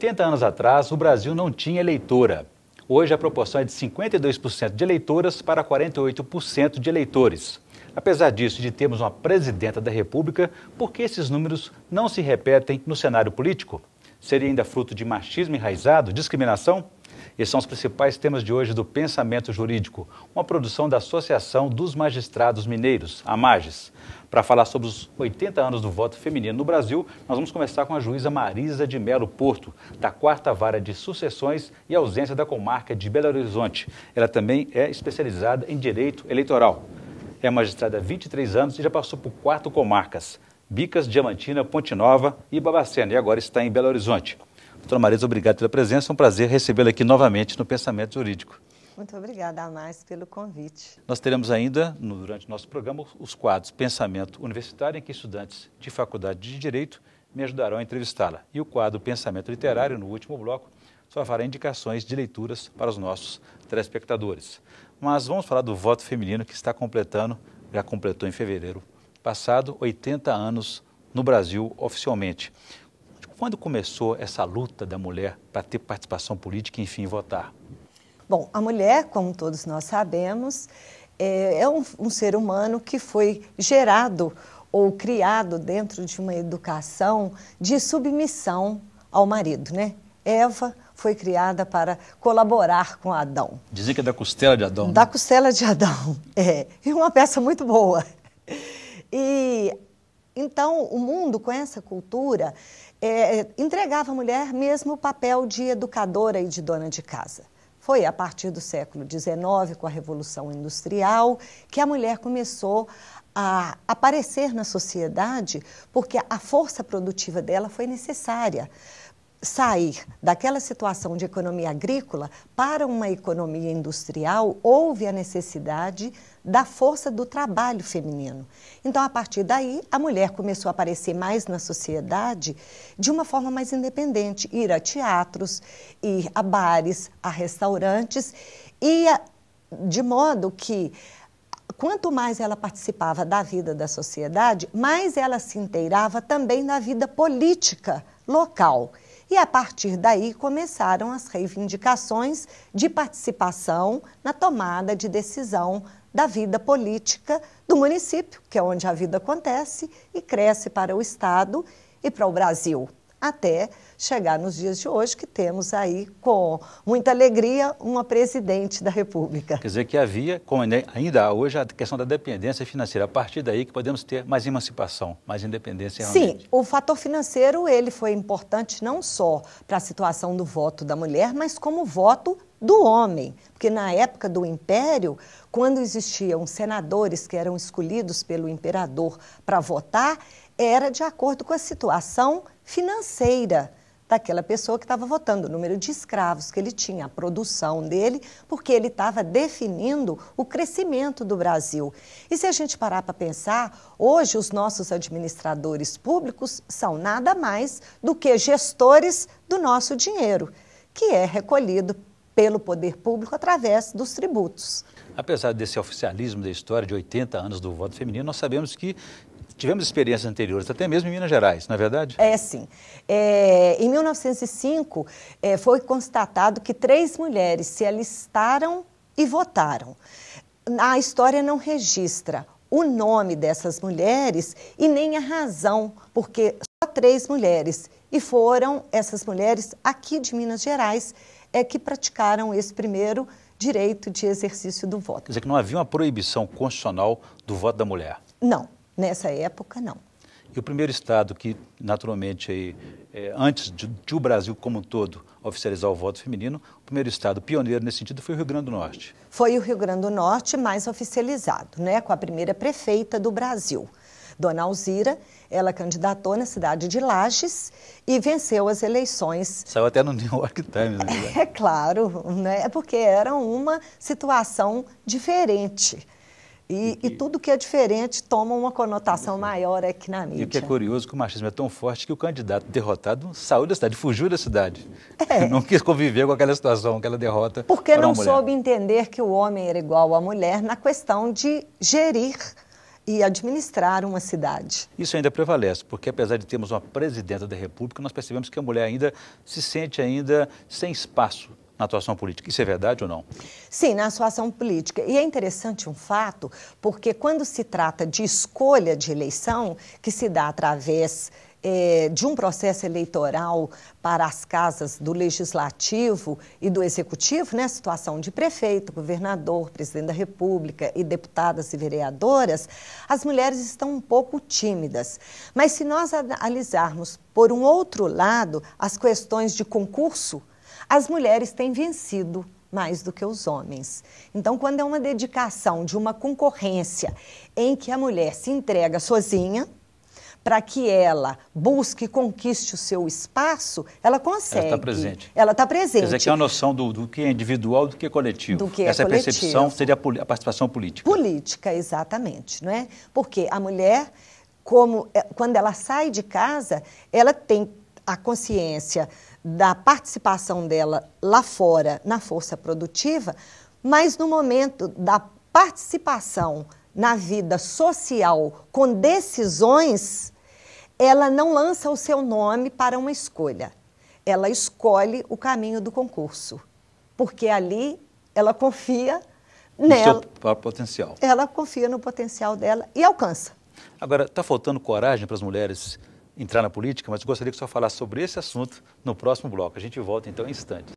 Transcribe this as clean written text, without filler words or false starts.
80 anos atrás, o Brasil não tinha eleitora. Hoje, a proporção é de 52% de eleitoras para 48% de eleitores. Apesar disso, de termos uma presidenta da República, por que esses números não se repetem no cenário político? Seria ainda fruto de machismo enraizado, discriminação? Esses são os principais temas de hoje do Pensamento Jurídico, uma produção da Associação dos Magistrados Mineiros, a MAGES. Para falar sobre os 80 anos do voto feminino no Brasil, nós vamos conversar com a juíza Marisa de Melo Porto, da 4ª Vara de Sucessões e Ausência da Comarca de Belo Horizonte. Ela também é especializada em Direito Eleitoral. É magistrada há 23 anos e já passou por 4 comarcas: Bicas, Diamantina, Ponte Nova e Babacena, e agora está em Belo Horizonte. Doutora Marisa, obrigado pela presença, é um prazer recebê-la aqui novamente no Pensamento Jurídico. Muito obrigada a mais pelo convite. Nós teremos ainda, durante o nosso programa, os quadros Pensamento Universitário, em que estudantes de faculdade de Direito me ajudarão a entrevistá-la. E o quadro Pensamento Literário, no último bloco, só fará indicações de leituras para os nossos telespectadores. Mas vamos falar do voto feminino que está completando, já completou em fevereiro passado, 80 anos no Brasil oficialmente. Quando começou essa luta da mulher para ter participação política e, enfim, votar? Bom, a mulher, como todos nós sabemos, é um ser humano que foi gerado ou criado dentro de uma educação de submissão ao marido, né? Eva foi criada para colaborar com Adão. Dizem que é da costela de Adão. Da costela de Adão, E uma peça muito boa. E então o mundo, com essa cultura, entregava à mulher mesmo o papel de educadora e de dona de casa. Foi a partir do século XIX, com a Revolução Industrial, que a mulher começou a aparecer na sociedade, porque a força produtiva dela foi necessária. Sair daquela situação de economia agrícola para uma economia industrial, houve a necessidade da força do trabalho feminino. Então, a partir daí, a mulher começou a aparecer mais na sociedade de uma forma mais independente, ir a teatros, ir a bares, a restaurantes, de modo que, quanto mais ela participava da vida da sociedade, mais ela se inteirava também da vida política local. E, a partir daí, começaram as reivindicações de participação na tomada de decisão da vida política do município, que é onde a vida acontece, e cresce para o Estado e para o Brasil, até chegar nos dias de hoje, que temos aí, com muita alegria, uma presidente da República. Quer dizer que havia, como ainda há hoje, a questão da dependência financeira. A partir daí que podemos ter mais emancipação, mais independência realmente. Sim, o fator financeiro ele foi importante não só para a situação do voto da mulher, mas como voto do homem. Porque na época do Império, quando existiam senadores que eram escolhidos pelo imperador para votar, era de acordo com a situação financeira daquela pessoa que estava votando, o número de escravos que ele tinha, a produção dele, porque ele estava definindo o crescimento do Brasil. E se a gente parar para pensar, hoje os nossos administradores públicos são nada mais do que gestores do nosso dinheiro, que é recolhido pelo poder público através dos tributos. Apesar desse oficialismo da história de 80 anos do voto feminino, nós sabemos que tivemos experiências anteriores, até mesmo em Minas Gerais, não é verdade? Sim. Em 1905, foi constatado que 3 mulheres se alistaram e votaram. A história não registra o nome dessas mulheres e nem a razão, porque só 3 mulheres. E foram essas mulheres aqui de Minas Gerais que praticaram esse primeiro direito de exercício do voto. Quer dizer que não havia uma proibição constitucional do voto da mulher? Não. Nessa época, não. E o primeiro estado que, naturalmente, antes de o Brasil como um todo oficializar o voto feminino, o primeiro estado pioneiro nesse sentido foi o Rio Grande do Norte. Foi o Rio Grande do Norte mais oficializado, né, com a primeira prefeita do Brasil. Dona Alzira, ela candidatou na cidade de Lages e venceu as eleições. Saiu até no New York Times, né? É claro, né, porque era uma situação diferente. E tudo que é diferente toma uma conotação maior aqui na mídia. E o que é curioso, que o machismo é tão forte que o candidato derrotado saiu da cidade, fugiu da cidade. Não quis conviver com aquela situação, aquela derrota. Porque não soube entender que o homem era igual à mulher na questão de gerir e administrar uma cidade. Isso ainda prevalece, porque apesar de termos uma presidenta da República, nós percebemos que a mulher ainda se sente ainda sem espaço na atuação política. Isso é verdade ou não? Sim, na atuação política. E é interessante um fato, porque quando se trata de escolha de eleição, que se dá através de um processo eleitoral para as casas do Legislativo e do Executivo, né, situação de prefeito, governador, presidente da República e deputadas e vereadoras, as mulheres estão um pouco tímidas. Mas se nós analisarmos, por um outro lado, as questões de concurso, as mulheres têm vencido mais do que os homens. Então, quando é uma dedicação de uma concorrência em que a mulher se entrega sozinha, para que ela busque e conquiste o seu espaço, ela consegue. Ela está presente. Ela está presente. Quer dizer, que é uma noção do que é individual e do que é coletivo. Do que Essa é coletivo. percepção seria a participação política. Política, exatamente, não é? Porque a mulher, quando ela sai de casa, ela tem a consciência da participação dela lá fora na força produtiva, mas no momento da participação na vida social com decisões, ela não lança o seu nome para uma escolha. Ela escolhe o caminho do concurso, porque ali ela confia nela. No seu potencial. Ela confia no potencial dela e alcança. Agora, está faltando coragem para as mulheres entrar na política, mas eu gostaria que o senhor falasse sobre esse assunto no próximo bloco. A gente volta então em instantes.